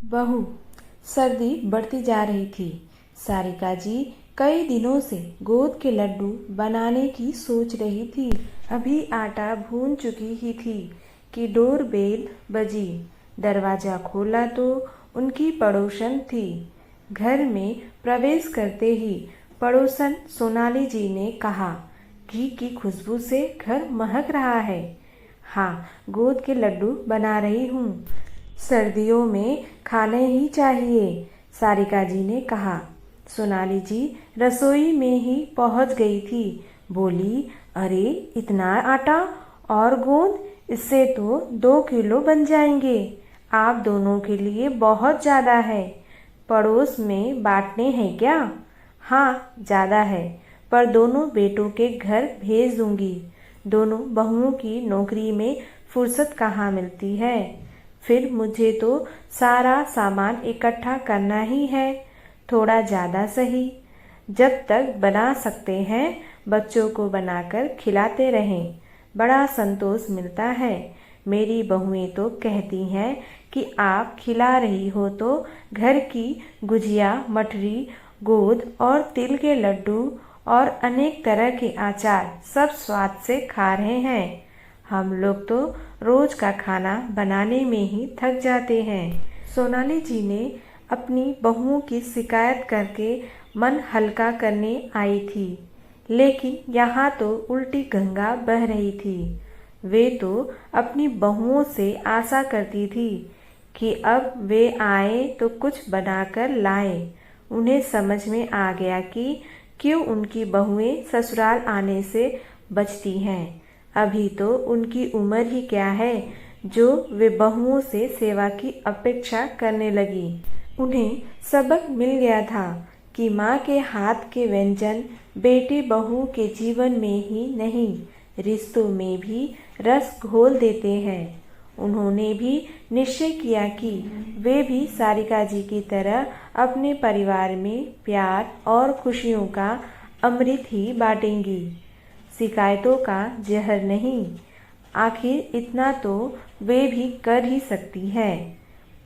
बहू, सर्दी बढ़ती जा रही थी। सारिका जी कई दिनों से गोंद के लड्डू बनाने की सोच रही थी। अभी आटा भून चुकी ही थी कि डोरबेल बजी। दरवाजा खोला तो उनकी पड़ोसन थी। घर में प्रवेश करते ही पड़ोसन सोनाली जी ने कहा, घी की खुशबू से घर महक रहा है। हाँ, गोंद के लड्डू बना रही हूँ। सर्दियों में खाने ही चाहिए, सारिका जी ने कहा। सोनाली जी रसोई में ही पहुंच गई थी। बोली, अरे इतना आटा और गोंद, इससे तो 2 किलो बन जाएंगे। आप दोनों के लिए बहुत ज़्यादा है। पड़ोस में बांटने हैं क्या? हाँ, ज़्यादा है, पर दोनों बेटों के घर भेज दूंगी। दोनों बहुओं की नौकरी में फुर्सत कहाँ मिलती है। फिर मुझे तो सारा सामान इकट्ठा करना ही है। थोड़ा ज़्यादा सही। जब तक बना सकते हैं बच्चों को बनाकर खिलाते रहें, बड़ा संतोष मिलता है। मेरी बहुएं तो कहती हैं कि आप खिला रही हो तो घर की गुजिया, मठरी, गोंद और तिल के लड्डू और अनेक तरह के अचार सब स्वाद से खा रहे हैं। हम लोग तो रोज का खाना बनाने में ही थक जाते हैं। सोनाली जी ने अपनी बहुओं की शिकायत करके मन हल्का करने आई थी, लेकिन यहाँ तो उल्टी गंगा बह रही थी। वे तो अपनी बहुओं से आशा करती थी कि अब वे आए तो कुछ बनाकर लाए। उन्हें समझ में आ गया कि क्यों उनकी बहुएं ससुराल आने से बचती हैं। अभी तो उनकी उम्र ही क्या है जो वे बहुओं से सेवा की अपेक्षा करने लगी। उन्हें सबक मिल गया था कि माँ के हाथ के व्यंजन बेटे बहू के जीवन में ही नहीं, रिश्तों में भी रस घोल देते हैं। उन्होंने भी निश्चय किया कि वे भी सारिका जी की तरह अपने परिवार में प्यार और खुशियों का अमृत ही बांटेंगी, शिकायतों का जहर नहीं। आखिर इतना तो वे भी कर ही सकती हैं,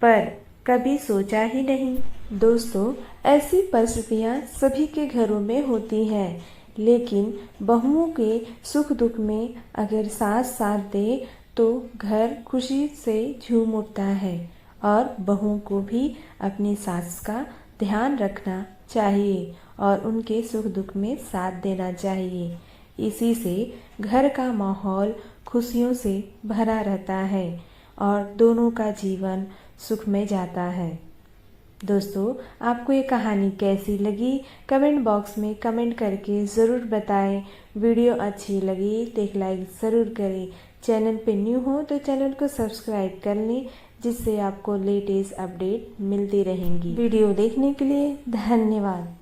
पर कभी सोचा ही नहीं। दोस्तों, ऐसी परिस्थितियाँ सभी के घरों में होती हैं, लेकिन बहुओं के सुख दुख में अगर सास साथ दे तो घर खुशी से झूम उठता है। और बहुओं को भी अपनी सास का ध्यान रखना चाहिए और उनके सुख दुख में साथ देना चाहिए। इसी से घर का माहौल खुशियों से भरा रहता है और दोनों का जीवन सुखमय जाता है। दोस्तों, आपको ये कहानी कैसी लगी कमेंट बॉक्स में कमेंट करके ज़रूर बताएं। वीडियो अच्छी लगी तो एक लाइक ज़रूर करें। चैनल पे न्यू हो तो चैनल को सब्सक्राइब कर लें, जिससे आपको लेटेस्ट अपडेट मिलती रहेंगी। वीडियो देखने के लिए धन्यवाद।